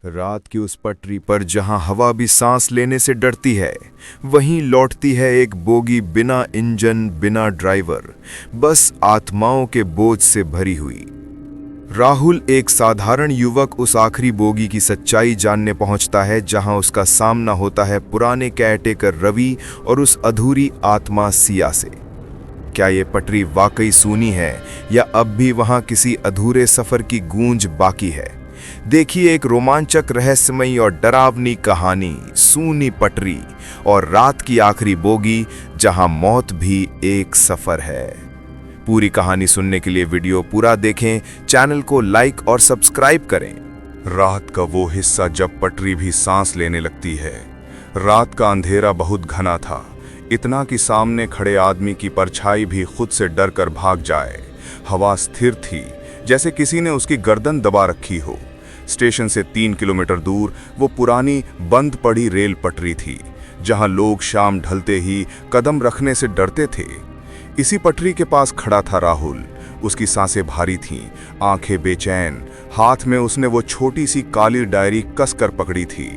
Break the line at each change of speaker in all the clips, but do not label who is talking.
रात की उस पटरी पर जहां हवा भी सांस लेने से डरती है, वहीं लौटती है एक बोगी बिना इंजन, बिना ड्राइवर, बस आत्माओं के बोझ से भरी हुई। राहुल, एक साधारण युवक, उस आखिरी बोगी की सच्चाई जानने पहुंचता है जहां उसका सामना होता है पुराने केयरटेकर रवि और उस अधूरी आत्मा सिया से। क्या ये पटरी वाकई सूनी है या अब भी वहां किसी अधूरे सफर की गूंज बाकी है? देखिए एक रोमांचक, रहस्यमयी और डरावनी कहानी, सूनी पटरी और रात की आखिरी बोगी जहां मौत भी एक सफर है। पूरी कहानी सुनने के लिए वीडियो पूरा देखें, चैनल को लाइक और सब्सक्राइब करें।
रात का वो हिस्सा जब पटरी भी सांस लेने लगती है। रात का अंधेरा बहुत घना था, इतना कि सामने खड़े आदमी की परछाई भी खुद से डर कर भाग जाए। हवा स्थिर थी, जैसे किसी ने उसकी गर्दन दबा रखी हो। स्टेशन से 3 किलोमीटर दूर वो पुरानी बंद पड़ी रेल पटरी थी, जहां लोग शाम ढलते ही कदम रखने से डरते थे। इसी पटरी के पास खड़ा था राहुल। उसकी सांसें भारी थीं, आंखें बेचैन। हाथ में उसने वो छोटी सी काली डायरी कसकर पकड़ी थी,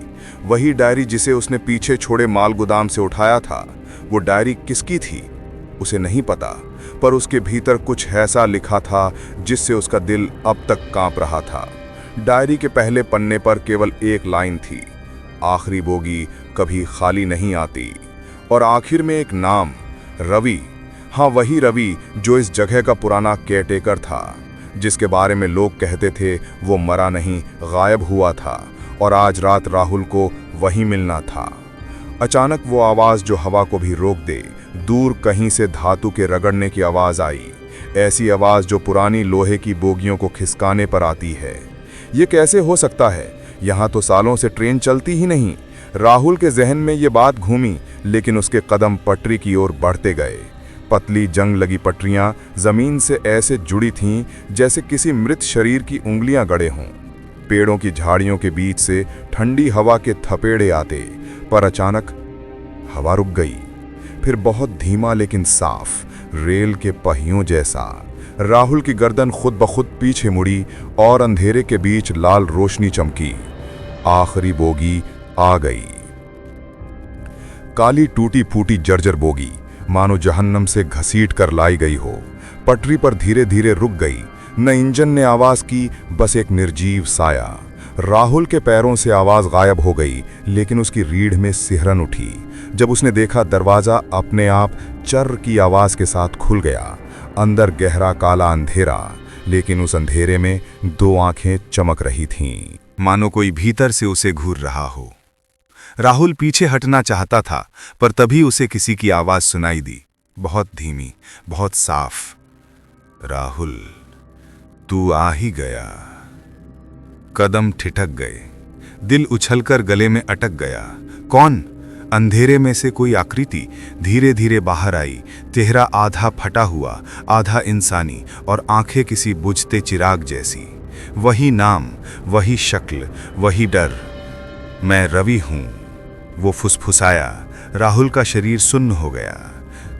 वही डायरी जिसे उसने पीछे छोड़े माल गोदाम से उठाया था। वो डायरी किसकी थी उसे नहीं पता, पर उसके भीतर कुछ ऐसा लिखा था जिससे उसका दिल अब तक कांप रहा था। डायरी के पहले पन्ने पर केवल एक लाइन थी, आखिरी बोगी कभी खाली नहीं आती। और आखिर में एक नाम, रवि। हाँ, वही रवि जो इस जगह का पुराना केयरटेकर था, जिसके बारे में लोग कहते थे वो मरा नहीं, गायब हुआ था। और आज रात राहुल को वही मिलना था। अचानक वो आवाज़ जो हवा को भी रोक दे, दूर कहीं से धातु के रगड़ने की आवाज़ आई। ऐसी आवाज़ जो पुरानी लोहे की बोगियों को खिसकाने पर आती है। ये कैसे हो सकता है? यहाँ तो सालों से ट्रेन चलती ही नहीं। राहुल के जहन में ये बात घूमी, लेकिन उसके कदम पटरी की ओर बढ़ते गए। पतली जंग लगी पटरियां जमीन से ऐसे जुड़ी थीं जैसे किसी मृत शरीर की उंगलियां गड़े हों। पेड़ों की झाड़ियों के बीच से ठंडी हवा के थपेड़े आते, पर अचानक हवा रुक गई। फिर बहुत धीमा लेकिन साफ, रेल के पहियों जैसा। राहुल की गर्दन खुद ब खुद पीछे मुड़ी और अंधेरे के बीच लाल रोशनी चमकी। आखिरी बोगी आ गई। काली टूटी फूटी जर्जर बोगी, मानो जहन्नम से घसीट कर लाई गई हो। पटरी पर धीरे धीरे रुक गई। न इंजन ने आवाज की, बस एक निर्जीव साया। राहुल के पैरों से आवाज गायब हो गई, लेकिन उसकी रीढ़ में सिहरन उठी जब उसने देखा दरवाजा अपने आप चर्र की आवाज के साथ खुल गया। अंदर गहरा काला अंधेरा, लेकिन उस अंधेरे में 2 आंखें चमक रही थीं, मानो कोई भीतर से उसे घूर रहा हो। राहुल पीछे हटना चाहता था, पर तभी उसे किसी की आवाज सुनाई दी, बहुत धीमी, बहुत साफ। राहुल, तू आ ही गया। कदम ठिठक गए, दिल उछलकर गले में अटक गया। कौन? अंधेरे में से कोई आकृति धीरे धीरे बाहर आई, चेहरा आधा फटा हुआ, आधा इंसानी, और आंखें किसी बुझते चिराग जैसी। वही नाम, वही शक्ल, वही डर। मैं रवि हूं, वो फुसफुसाया। राहुल का शरीर सुन्न हो गया,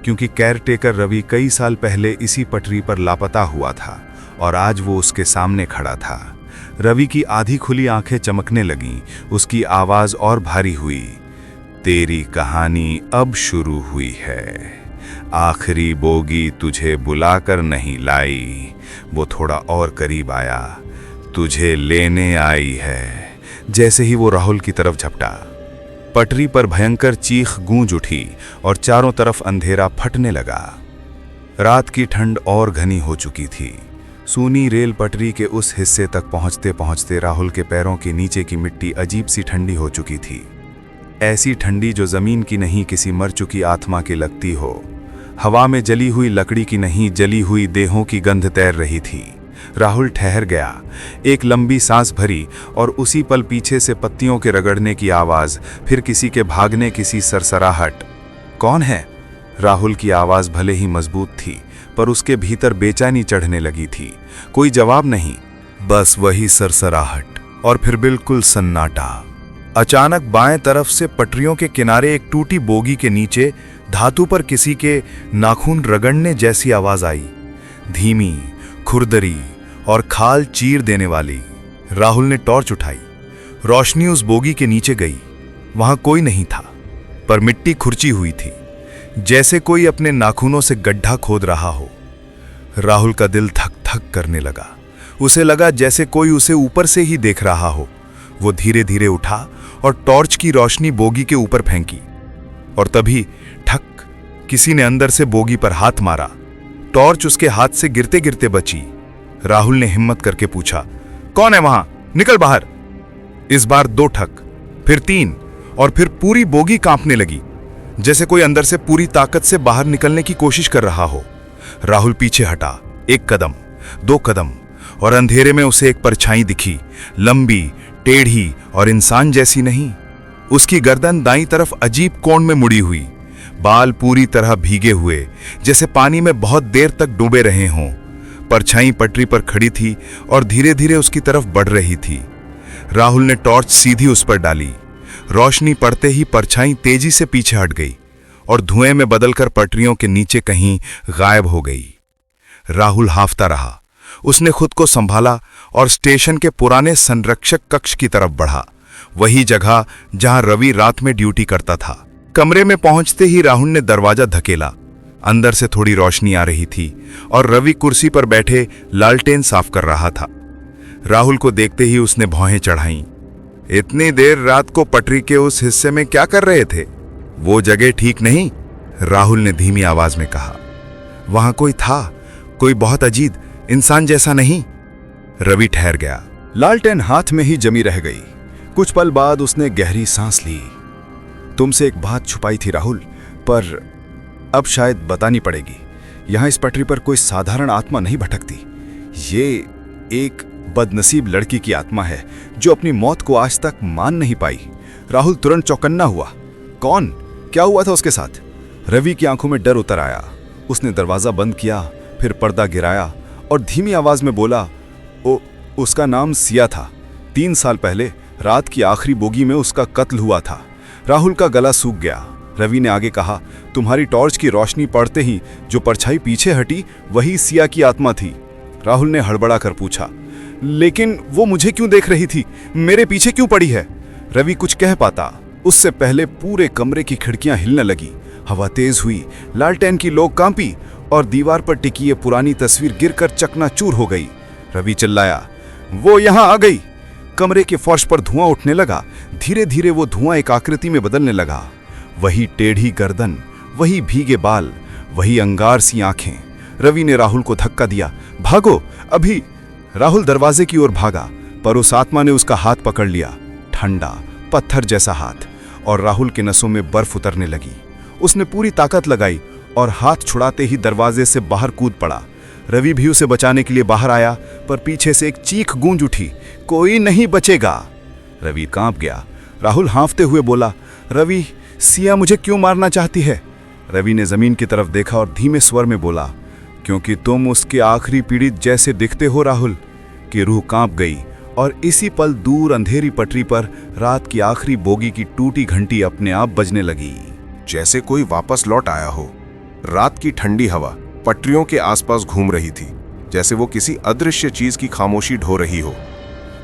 क्योंकि केयरटेकर रवि कई साल पहले इसी पटरी पर लापता हुआ था और आज वो उसके सामने खड़ा था। रवि की आधी खुली आंखें चमकने लगीं, उसकी आवाज और भारी हुई। तेरी कहानी अब शुरू हुई है। आखिरी बोगी तुझे बुलाकर नहीं लाई, वो थोड़ा और करीब आया। तुझे लेने आई है। जैसे ही वो राहुल की तरफ झपटा, पटरी पर भयंकर चीख गूंज उठी और चारों तरफ अंधेरा फटने लगा। रात की ठंड और घनी हो चुकी थी। सूनी रेल पटरी के उस हिस्से तक पहुंचते पहुंचते राहुल के पैरों के नीचे की मिट्टी अजीब सी ठंडी हो चुकी थी। ऐसी ठंडी जो जमीन की नहीं, किसी मर चुकी आत्मा की लगती हो। हवा में जली हुई लकड़ी की नहीं, जली हुई देहों की गंध तैर रही थी। राहुल ठहर गया, एक लंबी सांस भरी, और उसी पल पीछे से पत्तियों के रगड़ने की आवाज, फिर किसी के भागने, किसी सरसराहट। कौन है? राहुल की आवाज भले ही मजबूत थी, पर उसके भीतर बेचैनी चढ़ने लगी थी। कोई जवाब नहीं, बस वही सरसराहट, और फिर बिल्कुल सन्नाटा। अचानक बाएं तरफ से पटरियों के किनारे एक टूटी बोगी के नीचे धातु पर किसी के नाखून रगड़ने जैसी आवाज आई, धीमी, खुरदरी और खाल चीर देने वाली। राहुल ने टॉर्च उठाई।
रोशनी उस बोगी के नीचे गई। वहां कोई नहीं था, पर मिट्टी खुरची हुई थी, जैसे कोई अपने नाखूनों से गड्ढा खोद रहा हो। राहुल का दिल धक धक करने लगा। उसे लगा जैसे कोई उसे ऊपर से ही देख रहा हो। वो धीरे धीरे उठा और टॉर्च की रोशनी बोगी के ऊपर फेंकी, और तभी ठक, किसी ने अंदर से बोगी पर हाथ मारा। टॉर्च उसके हाथ से गिरते गिरते बची। राहुल ने हिम्मत करके पूछा, कौन है वहां? निकल बाहर। इस बार 2 ठक, फिर 3, और फिर पूरी बोगी कांपने लगी, जैसे कोई अंदर से पूरी ताकत से बाहर निकलने की कोशिश कर रहा हो। राहुल पीछे हटा, 1 कदम, 2 कदम, और अंधेरे में उसे एक परछाई दिखी, लंबी, टेढ़ी और इंसान जैसी नहीं। उसकी गर्दन दाईं तरफ अजीब कोण में मुड़ी हुई, बाल पूरी तरह भीगे हुए, जैसे पानी में बहुत देर तक डूबे रहे हों। परछाई पटरी पर खड़ी थी और धीरे धीरे उसकी तरफ बढ़ रही थी। राहुल ने टॉर्च सीधी उस पर डाली। रोशनी पड़ते ही परछाई तेजी से पीछे हट गई और धुएं में बदलकर पटरियों के नीचे कहीं गायब हो गई। राहुल हांफता रहा। उसने खुद को संभाला और स्टेशन के पुराने संरक्षक कक्ष की तरफ बढ़ा, वही जगह जहां रवि रात में ड्यूटी करता था। कमरे में पहुंचते ही राहुल ने दरवाजा धकेला। अंदर से थोड़ी रोशनी आ रही थी और रवि कुर्सी पर बैठे लालटेन साफ कर रहा था। राहुल को देखते ही उसने भौहें चढ़ाईं। इतनी देर रात को पटरी के उस हिस्से में क्या कर रहे थे? वो जगह ठीक नहीं, राहुल ने धीमी आवाज में कहा। वहां कोई था, कोई बहुत अजीब, इंसान जैसा नहीं। रवि ठहर गया।
लालटेन हाथ में ही जमी रह गई। कुछ पल बाद उसने गहरी सांस ली। तुमसे एक बात छुपाई थी राहुल, पर अब शायद बतानी पड़ेगी। यहां इस पटरी पर कोई साधारण आत्मा नहीं भटकती। ये एक बदनसीब लड़की की आत्मा है जो अपनी मौत को आज तक मान नहीं पाई। राहुल तुरंत चौकन्ना हुआ। कौन? क्या हुआ था उसके साथ? रवि की आंखों में डर उतर आया। उसने दरवाजा बंद किया, फिर पर्दा गिराया और धीमी आवाज में बोला, उसका नाम सिया था। 3 साल पहले रात की आखिरी बोगी में उसका कत्ल हुआ था। राहुल का गला सूख गया। रवि ने आगे कहा, तुम्हारी टॉर्च की रोशनी पड़ते ही जो परछाई पीछे हटी वही सिया की आत्मा थी। राहुल ने हड़बड़ा कर पूछा, लेकिन वो मुझे क्यों देख रही थी? मेरे पीछे क्यों पड़ी है? रवि कुछ कह पाता उससे पहले पूरे कमरे की खिड़कियां हिलने लगी। हवा तेज हुई, लालटेन की लौ कांपी और दीवार पर टिकी ये पुरानी तस्वीर गिरकर चकनाचूर हो गई। रवि चिल्लाया, वो यहां आ गई। कमरे के फर्श पर धुआं उठने लगा। धीरे धीरे वो धुआं एक आकृति में बदलने लगा। वही टेढ़ी गर्दन, वही भीगे बाल, वही अंगार सी आंखें। रवि ने राहुल को धक्का दिया, भागो अभी। राहुल दरवाजे की ओर भागा, पर उस आत्मा ने उसका हाथ पकड़ लिया, ठंडा पत्थर जैसा हाथ, और राहुल के नसों में बर्फ उतरने लगी। उसने पूरी ताकत लगाई और हाथ छुड़ाते ही दरवाजे से बाहर कूद पड़ा। रवि भी उसे बचाने के लिए बाहर आया, पर पीछे से एक चीख गूंज उठी, कोई नहीं बचेगा। रवि कांप गया। राहुल हांफते हुए बोला, रवि, सिया मुझे क्यों मारना चाहती है? रवि ने जमीन की तरफ देखा और धीमे स्वर में बोला, क्योंकि तुम उसके आखिरी पीड़ित जैसे दिखते हो राहुल। की रूह कांप गई और इसी पल दूर अंधेरी पटरी पर रात की आखिरी बोगी की टूटी घंटी अपने आप बजने लगी।
जैसे कोई वापस लौट आया हो। रात की ठंडी हवा पटरियों के आसपास घूम रही थी, जैसे वो किसी अदृश्य चीज की खामोशी ढो रही हो।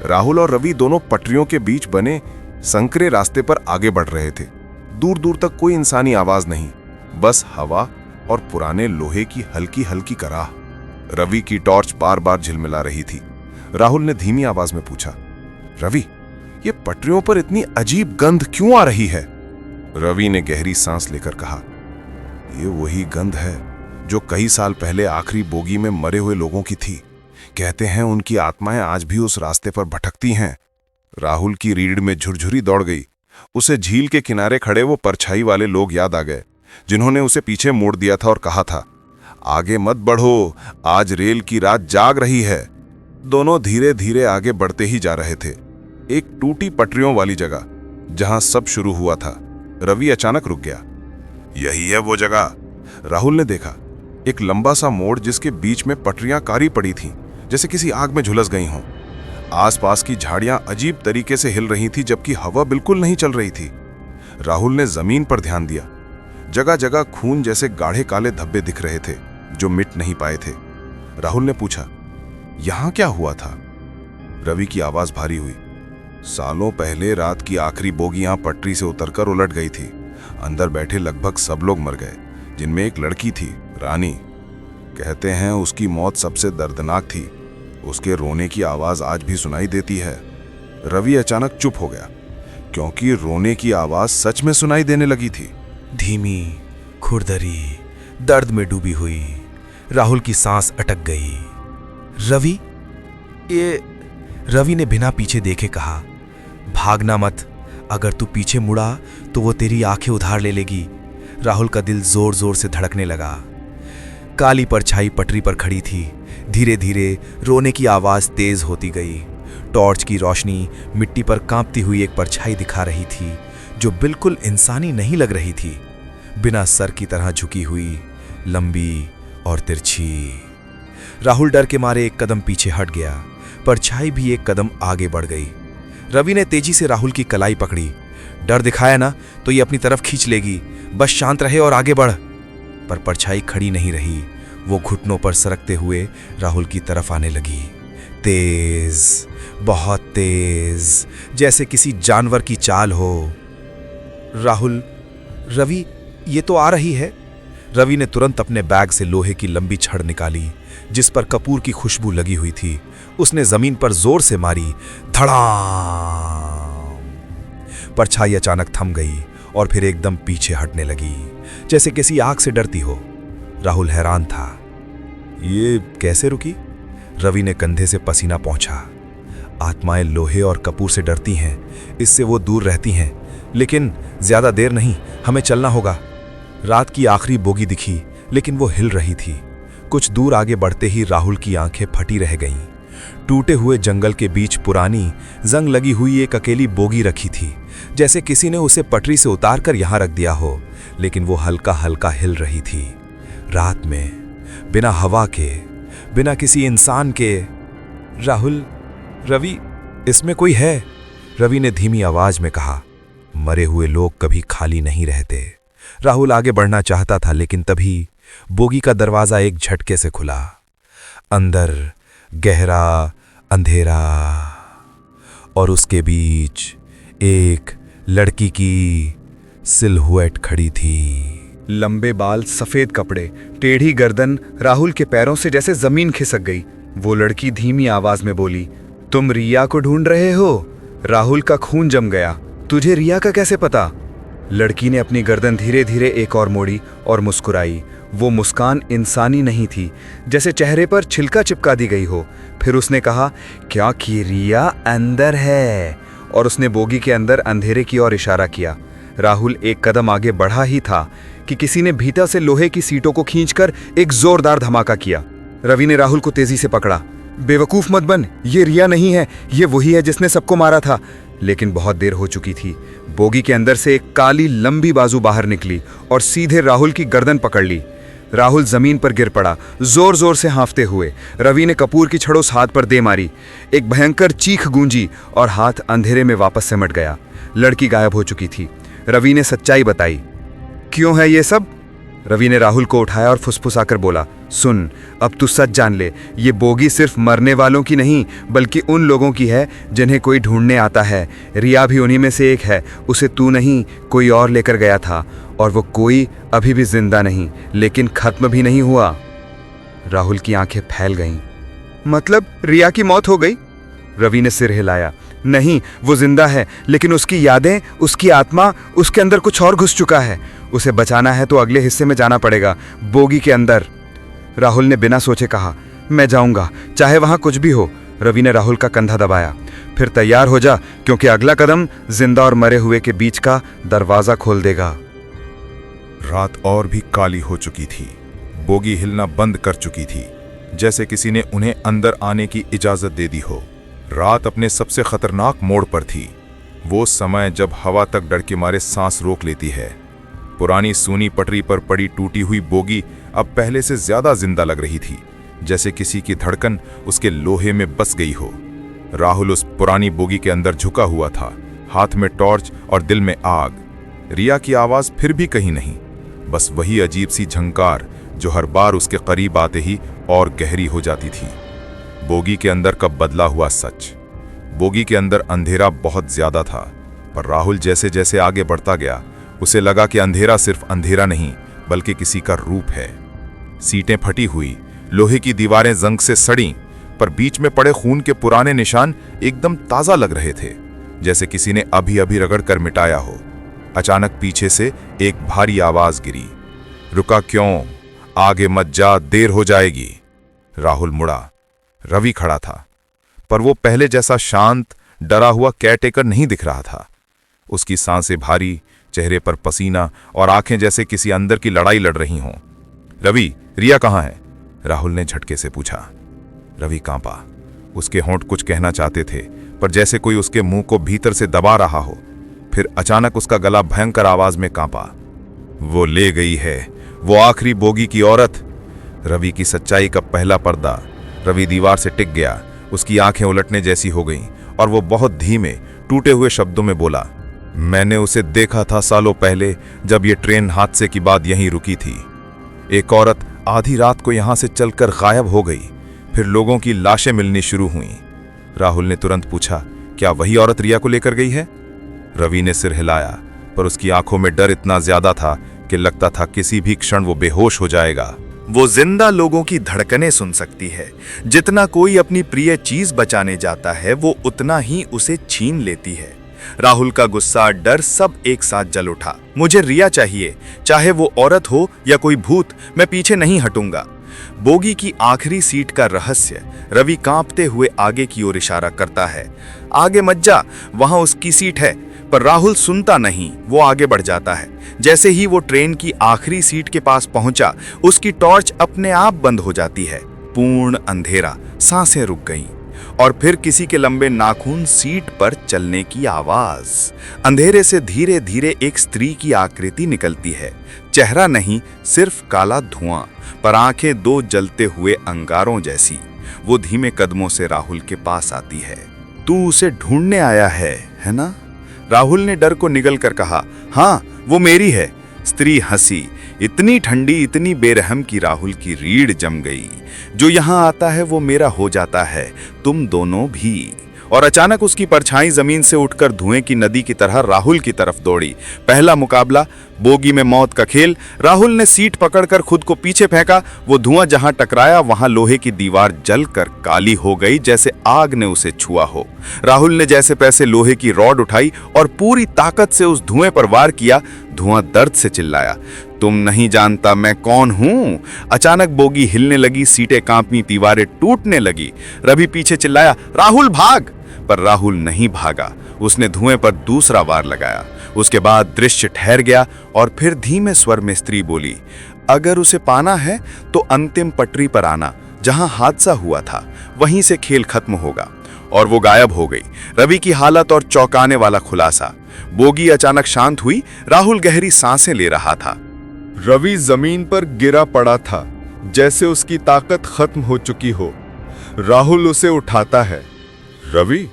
राहुल और रवि दोनों पटरियों के बीच बने संकरे रास्ते पर आगे बढ़ रहे थे। दूर दूर तक कोई इंसानी आवाज नहीं, बस हवा और पुराने लोहे की हल्की हल्की कराह। रवि की टॉर्च बार बार झिलमिला रही थी। राहुल ने धीमी आवाज में पूछा, रवि, ये पटरियों पर इतनी अजीब गंध क्यों आ रही है? रवि ने गहरी सांस लेकर कहा, ये वही गंध है जो कई साल पहले आखिरी बोगी में मरे हुए लोगों की थी। कहते हैं उनकी आत्माएं आज भी उस रास्ते पर भटकती हैं। राहुल की रीढ़ में झुरझुरी दौड़ गई। उसे झील के किनारे खड़े वो परछाई वाले लोग याद आ गए, जिन्होंने उसे पीछे मोड़ दिया था और कहा था, आगे मत बढ़ो, आज रेल की रात जाग रही है। दोनों धीरे धीरे आगे बढ़ते ही जा रहे थे, एक टूटी पटरियों वाली जगह जहां सब शुरू हुआ था। रवि अचानक रुक गया। यही है वो जगह। राहुल ने देखा, एक लंबा सा मोड़ जिसके बीच में पटरियां काली पड़ी थीं, जैसे किसी आग में झुलस गई हों। आसपास की झाड़ियां अजीब तरीके से हिल रही थी, जबकि हवा बिल्कुल नहीं चल रही थी। राहुल ने जमीन पर ध्यान दिया। जगह जगह खून जैसे गाढ़े काले धब्बे दिख रहे थे जो मिट नहीं पाए थे। राहुल ने पूछा, यहां क्या हुआ था? रवि की आवाज भारी हुई, सालों पहले रात की आखिरी बोगी यहां पटरी से उतरकर उलट गई थी। अंदर बैठे लगभग सब लोग मर गए, जिनमें एक लड़की थी, रानी। कहते हैं उसकी मौत सबसे दर्दनाक थी। उसके रोने की आवाज आज भी सुनाई देती है। रवि अचानक चुप हो गया, क्योंकि रोने की आवाज सच में सुनाई देने लगी थी।
धीमी, खुरदरी, दर्द में डूबी हुई। राहुल की सांस अटक गई। रवि, ये रवि ने बिना पीछे देखे कहा, भागना मत। अगर तू पीछे मुड़ा तो वो तेरी आंखें उधार ले लेगी। राहुल का दिल जोर जोर से धड़कने लगा। काली परछाई पटरी पर खड़ी थी। धीरे धीरे रोने की आवाज तेज होती गई। टॉर्च की रोशनी मिट्टी पर कांपती हुई एक परछाई दिखा रही थी, जो बिल्कुल इंसानी नहीं लग रही थी। बिना सर की तरह झुकी हुई, लंबी और तिरछी। राहुल डर के मारे एक कदम पीछे हट गया। परछाई भी एक कदम आगे बढ़ गई। रवि ने तेजी से राहुल की कलाई पकड़ी। डर दिखाया ना तो ये अपनी तरफ खींच लेगी, बस शांत रहे और आगे बढ़। पर परछाई खड़ी नहीं रही। वो घुटनों पर सरकते हुए राहुल की तरफ आने लगी। तेज, बहुत तेज, जैसे किसी जानवर की चाल हो। राहुल, रवि, ये तो आ रही है। रवि ने तुरंत अपने बैग से लोहे की लंबी छड़ निकाली, जिस पर कपूर की खुशबू लगी हुई थी। उसने जमीन पर जोर से मारी। धड़ाम! परछाई अचानक थम गई और फिर एकदम पीछे हटने लगी, जैसे किसी आग से डरती हो। राहुल हैरान था। ये कैसे रुकी? रवि ने कंधे से पसीना पोंछा। आत्माएं लोहे और कपूर से डरती हैं, इससे वो दूर रहती हैं। लेकिन ज्यादा देर नहीं, हमें चलना होगा। रात की आखिरी बोगी दिखी, लेकिन वो हिल रही थी। कुछ दूर आगे बढ़ते ही राहुल की आंखें फटी रह गईं। टूटे हुए जंगल के बीच पुरानी, जंग लगी हुई एक अकेली बोगी रखी थी, जैसे किसी ने उसे पटरी से उतारकर यहां रख दिया हो। लेकिन वो हल्का हल्का हिल रही थी। रात में, बिना हवा के, बिना किसी इंसान के। राहुल, रवि, इसमें कोई है। रवि ने धीमी आवाज में कहा। मरे हुए लोग कभी खाली नहीं रहते। राहुल आगे बढ़ना चाहता था, लेकिन तभी बोगी का दरवाजा एक झटके से खुला। अंदर गहरा अंधेरा, और उसके बीच एक लड़की की सिलहुएट खड़ी थी।
लंबे बाल, सफेद कपड़े, टेढ़ी गर्दन। राहुल के पैरों से जैसे जमीन खिसक गई। वो लड़की धीमी आवाज में बोली, तुम रिया को ढूंढ रहे हो? राहुल का खून जम गया। तुझे रिया का कैसे पता? लड़की ने अपनी गर्दन धीरे धीरे एक और मोड़ी और मुस्कुराई। वो मुस्कान इंसानी नहीं थी, जैसे चेहरे पर छिलका चिपका दी गई हो। फिर उसने कहा, क्या कि रिया अंदर है? और उसने बोगी के अंदर अंधेरे की ओर इशारा किया। राहुल एक कदम आगे बढ़ा ही था कि किसी ने भीतर से लोहे की सीटों को खींचकर एक जोरदार धमाका किया। रवि ने राहुल को तेजी से पकड़ा। बेवकूफ मत बन, ये रिया नहीं है, ये वही है जिसने सबको मारा था। लेकिन बहुत देर हो चुकी थी। बोगी के अंदर से एक काली लंबी बाजू बाहर निकली और सीधे राहुल की गर्दन पकड़ ली। राहुल जमीन पर गिर पड़ा, जोर जोर से हांफते हुए। रवि ने कपूर की छड़ उस हाथ पर दे मारी। एक भयंकर चीख गूंजी और हाथ अंधेरे में वापस सिमट गया। लड़की गायब हो चुकी थी। रवि ने सच्चाई बताई। क्यों है ये सब? रवि ने राहुल को उठाया और फुसफुसाकर बोला, सुन, अब तू सच जान ले। ये बोगी सिर्फ मरने वालों की नहीं, बल्कि उन लोगों की है जिन्हें कोई ढूंढने आता है। रिया भी उन्हीं में से एक है। उसे तू नहीं, कोई और लेकर गया था, और वो कोई अभी भी जिंदा नहीं, लेकिन खत्म भी नहीं हुआ। राहुल की आंखें फैल गईं। मतलब रिया की मौत हो गई? रवि ने सिर हिलाया। नहीं, वो जिंदा है, लेकिन उसकी यादें, उसकी आत्मा, उसके अंदर कुछ और घुस चुका है। उसे बचाना है तो अगले हिस्से में जाना पड़ेगा, बोगी के अंदर। राहुल ने बिना सोचे कहा, मैं जाऊंगा, चाहे वहां कुछ भी हो। रवि ने राहुल का कंधा दबाया। फिर तैयार हो जा, क्योंकि अगला कदम जिंदा और मरे हुए के बीच का दरवाजा खोल देगा।
रात और भी काली हो चुकी थी। बोगी हिलना बंद कर चुकी थी, जैसे किसी ने उन्हें अंदर आने की इजाजत दे दी हो। रात अपने सबसे खतरनाक मोड़ पर थी। वो समय जब हवा तक डर के मारे सांस रोक लेती है। पुरानी सूनी पटरी पर पड़ी टूटी हुई बोगी अब पहले से ज्यादा जिंदा लग रही थी, जैसे किसी की धड़कन उसके लोहे में बस गई हो। राहुल उस पुरानी बोगी के अंदर झुका हुआ था, हाथ में टॉर्च और दिल में आग। रिया की आवाज फिर भी कहीं नहीं, बस वही अजीब सी झंकार जो हर बार उसके करीब आते ही और गहरी हो जाती थी। बोगी के अंदर का बदला हुआ सच। बोगी के अंदर अंधेरा बहुत ज्यादा था, पर राहुल जैसे जैसे आगे बढ़ता गया उसे लगा कि अंधेरा सिर्फ अंधेरा नहीं बल्कि किसी का रूप है। सीटें फटी हुई, लोहे की दीवारें जंग से सड़ी, पर बीच में पड़े खून के पुराने निशान एकदम ताजा लग रहे थे, जैसे किसी ने अभी अभी रगड़ कर मिटाया हो। अचानक पीछे से एक भारी आवाज गिरी, रुका क्यों? आगे मत जा, देर हो जाएगी। राहुल मुड़ा। रवि खड़ा था, पर वो पहले जैसा शांत, डरा हुआ केयरटेकर नहीं दिख रहा था। उसकी सांसें भारी, चेहरे पर पसीना और आंखें जैसे किसी अंदर की लड़ाई लड़ रही हों। रवि, रिया कहाँ है? राहुल ने झटके से पूछा। रवि कांपा। उसके होंठ कुछ कहना चाहते थे, पर जैसे कोई उसके मुंह को भीतर से दबा रहा हो। फिर अचानक उसका गला भयंकर आवाज में कांपा। वो ले गई है, वो आखिरी बोगी की औरत। रवि की सच्चाई का पहला पर्दा। रवि दीवार से टिक गया, उसकी आंखें उलटने जैसी हो गईं और वो बहुत धीमे, टूटे हुए शब्दों में बोला, मैंने उसे देखा था सालों पहले, जब ये ट्रेन हादसे की बाद यहीं रुकी थी। एक औरत आधी रात को यहां से चलकर गायब हो गई। फिर लोगों की लाशें मिलनी शुरू हुईं। राहुल ने तुरंत पूछा, क्या वही औरत रिया को लेकर गई है? रवि ने सिर हिलाया, पर उसकी आंखों में डर इतना ज्यादा था कि लगता था किसी भी क्षण वो बेहोश हो जाएगा।
वो जिंदा लोगों की धड़कनें सुन सकती है। जितना कोई अपनी प्रिय चीज बचाने जाता है, वो उतना ही उसे छीन लेती है। राहुल का गुस्सा, डर सब एक साथ जल उठा। मुझे रिया चाहिए, चाहे वो औरत हो या कोई भूत, मैं पीछे नहीं हटूंगा। बोगी की आखिरी सीट का रहस्य। रवि कांपते हुए आगे की ओर इशारा करता है। आगे मत जा, वहां उसकी सीट है। पर राहुल सुनता नहीं, वो आगे बढ़ जाता है। जैसे ही वो ट्रेन की आखिरी सीट के पास पहुंचा, उसकी टॉर्च अपने आप बंद हो जाती है। पूर्ण अंधेरा, सांसें रुक गईं और फिर किसी के लंबे नाखून सीट पर चलने की आवाज। अंधेरे से धीरे धीरे एक स्त्री की आकृति निकलती है। चेहरा नहीं, सिर्फ काला धुआं, पर आंखें दो जलते हुए अंगारों जैसी। वो धीमे कदमों से राहुल के पास आती है। तू उसे ढूंढने आया है ना? राहुल ने डर को निगल कर कहा। हाँ, वो मेरी है। स्त्री हंसी, इतनी ठंडी, इतनी बेरहम कि राहुल की रीढ़ जम गई। जो यहां आता है वो मेरा हो जाता है, तुम दोनों भी। और अचानक उसकी परछाई जमीन से उठकर धुएं की नदी की तरह राहुल की तरफ दौड़ी। पहला मुकाबला, बोगी में मौत का खेल। राहुल ने सीट पकड़कर खुद को पीछे फेंका। वो धुआं जहां टकराया, वहां लोहे की दीवार जलकर काली हो गई, जैसे आग ने उसे छुआ हो। राहुल ने जैसे तैसे लोहे की रॉड उठाई और पूरी ताकत से उस धुएं पर वार किया। धुआं दर्द से चिल्लाया, तुम नहीं जानता मैं कौन हूं। अचानक बोगी हिलने लगी, सीटें कांपी, दीवारें टूटने लगी। रवि पीछे चिल्लाया, राहुल भाग! पर राहुल नहीं भागा। उसने धुएं पर दूसरा वार लगाया। उसके बाद दृश्य ठहर गया और फिर धीमे स्वर में स्त्री बोली, अगर उसे पाना है तो अंतिम पटरी पर आना, जहां हादसा हुआ था, वहीं से खेल खत्म होगा। और वो गायब हो गई। रवि की हालत और चौंकाने वाला खुलासा। बोगी अचानक शांत हुई। राहुल गहरी सांसें ले रहा था।
रवि जमीन पर गिरा पड़ा था, जैसे उसकी ताकत खत्म हो चुकी हो। राहुल उसे उठाता है। रवि,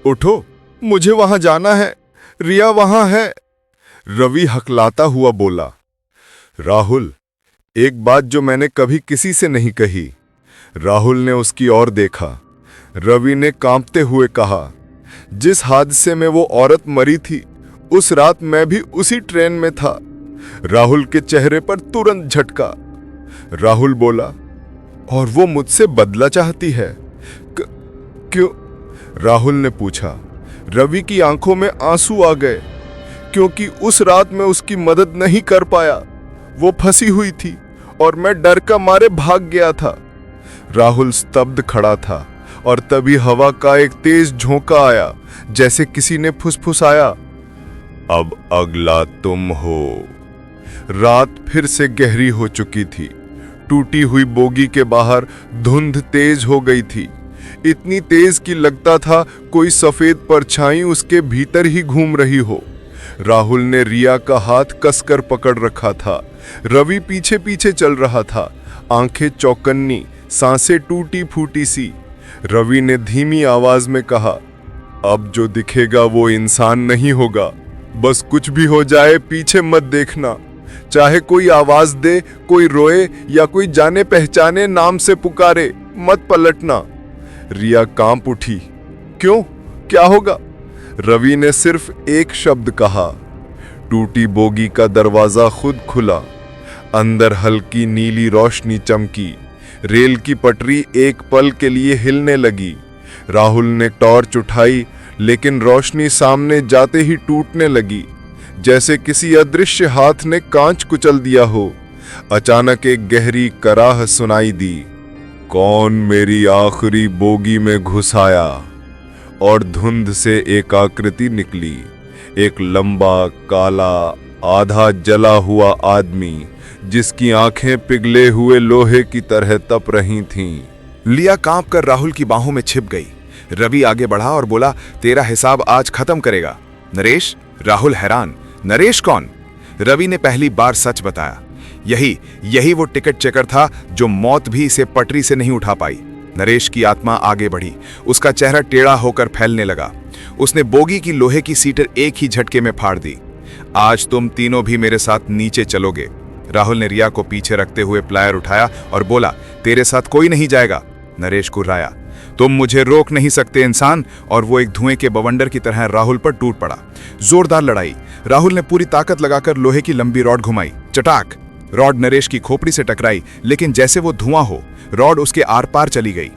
उठो, मुझे वहां जाना है, रिया वहां है। रवि हकलाता हुआ बोला। राहुल, एक बात जो मैंने कभी किसी से नहीं कही। राहुल ने उसकी ओर देखा। रवि ने कांपते हुए कहा, जिस हादसे में वो औरत मरी थी, उस रात मैं भी उसी ट्रेन में था। राहुल के चेहरे पर तुरंत झटका। राहुल बोला, और वो मुझसे बदला चाहती है? क्यों? राहुल ने पूछा। रवि की आंखों में आंसू आ गए, क्योंकि उस रात मैं उसकी मदद नहीं कर पाया। वो फंसी हुई थी और मैं डर का मारे भाग गया था। राहुल स्तब्ध खड़ा था और तभी हवा का एक तेज झोंका आया, जैसे किसी ने फुसफुसाया, अब अगला तुम हो। रात फिर से गहरी हो चुकी थी। टूटी हुई बोगी के बाहर धुंध तेज हो गई थी, इतनी तेज कि लगता था कोई सफेद परछाई उसके भीतर ही घूम रही हो। राहुल ने रिया का हाथ कसकर पकड़ रखा था। रवि पीछे पीछे चल रहा था, आंखें चौकन्नी, सांसें टूटी फूटी सी। रवि ने धीमी आवाज में कहा, अब जो दिखेगा वो इंसान नहीं होगा। बस कुछ भी हो जाए, पीछे मत देखना। चाहे कोई आवाज दे, कोई रोए या कोई जाने पहचाने नाम से पुकारे, मत पलटना। रिया कांप उठी। क्यों? क्या होगा? रवि ने सिर्फ एक शब्द कहा। टूटी बोगी का दरवाजा खुद खुला। अंदर हल्की नीली रोशनी चमकी। रेल की पटरी एक पल के लिए हिलने लगी। राहुल ने टॉर्च उठाई, लेकिन रोशनी सामने जाते ही टूटने लगी, जैसे किसी अदृश्य हाथ ने कांच कुचल दिया हो। अचानक एक गहरी कराह सुनाई दी। कौन मेरी आखिरी बोगी में घुस आया? और धुंध से एक आकृति निकली। एक लंबा, काला, आधा जला हुआ आदमी, जिसकी आंखें पिघले हुए लोहे की तरह तप रही थीं।
लिया कांपकर राहुल की बाहों में छिप गई। रवि आगे बढ़ा और बोला, तेरा हिसाब आज खत्म करेगा। नरेश? राहुल हैरान, नरेश कौन? रवि ने पहली बार सच बताया। यही वो टिकट चेकर था जो मौत भी इसे पटरी से नहीं उठा पाई। नरेश की आत्मा आगे बढ़ी। उसका चेहरा टेढ़ा होकर फैलने लगा। उसने बोगी की लोहे की सीटर एक ही झटके में फाड़ दी। आज तुम तीनों भी मेरे साथ नीचे चलोगे। राहुल ने रिया को पीछे रखते हुए प्लायर उठाया और बोला, तेरे साथ कोई नहीं जाएगा। नरेश कुर्राया, तुम मुझे रोक नहीं सकते इंसान। और वो एक धुएं के बवंडर की तरह राहुल पर टूट पड़ा। जोरदार लड़ाई। राहुल ने पूरी ताकत लगाकर लोहे की लंबी रॉड घुमाई। चटाक! रॉड नरेश की खोपड़ी से टकराई, लेकिन जैसे वो धुआं हो, रॉड उसके आर पार चली गई।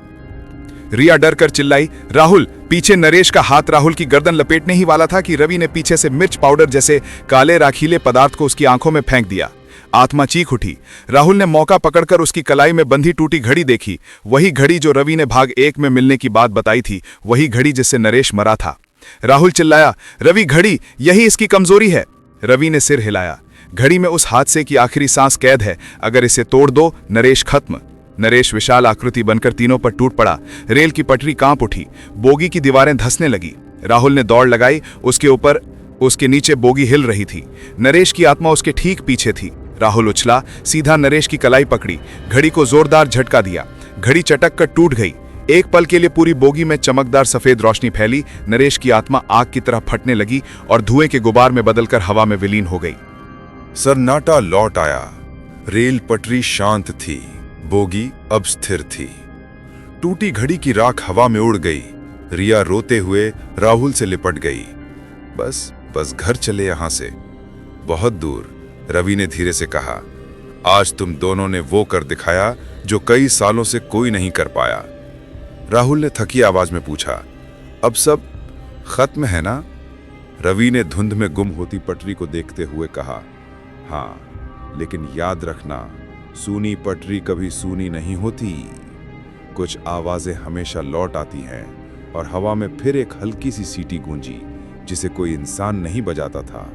रिया डर कर चिल्लाई, राहुल! पीछे नरेश का हाथ राहुल की गर्दन लपेटने ही वाला था कि रवि ने पीछे से मिर्च पाउडर जैसे काले राखीले पदार्थ को उसकी आंखों में फेंक दिया। आत्मा चीख उठी। राहुल ने मौका पकड़कर उसकी कलाई में बंधी टूटी घड़ी देखी। वही घड़ी जो रवि ने भाग 1 में मिलने की बात बताई थी, वही घड़ी जिससे नरेश मरा था। राहुल चिल्लाया, रवि, घड़ी! यही इसकी कमजोरी है। रवि ने सिर हिलाया। घड़ी में उस हादसे की आखिरी सांस कैद है। अगर इसे तोड़ दो, नरेश खत्म। नरेश विशाल आकृति बनकर तीनों पर टूट पड़ा। रेल की पटरी कांप उठी। बोगी की दीवारें धंसने लगी। राहुल ने दौड़ लगाई। उसके नीचे बोगी हिल रही थी। नरेश की आत्मा उसके ठीक पीछे थी। राहुल उछला, सीधा नरेश की कलाई पकड़ी, घड़ी को जोरदार झटका दिया। घड़ी चटक कर टूट गई। एक पल के लिए पूरी बोगी में चमकदार सफेद रोशनी फैली। नरेश की आत्मा आग की तरह फटने लगी और धुएं के गुबार में बदलकर हवा में विलीन हो गई।
सन्नाटा लौट आया। रेल पटरी शांत थी। बोगी अब स्थिर थी। टूटी घड़ी की राख हवा में उड़ गई। रिया रोते हुए राहुल से लिपट गई। बस घर चले यहां से, बहुत दूर। रवि ने धीरे से कहा, आज तुम दोनों ने वो कर दिखाया जो कई सालों से कोई नहीं कर पाया। राहुल ने थकी आवाज में पूछा, अब सब खत्म है ना? रवि ने धुंध में गुम होती पटरी को देखते हुए कहा, हाँ, लेकिन याद रखना, सूनी पटरी कभी सूनी नहीं होती। कुछ आवाजें हमेशा लौट आती हैं। और हवा में फिर एक हल्की सी सीटी गूंजी, जिसे कोई इंसान नहीं बजाता था।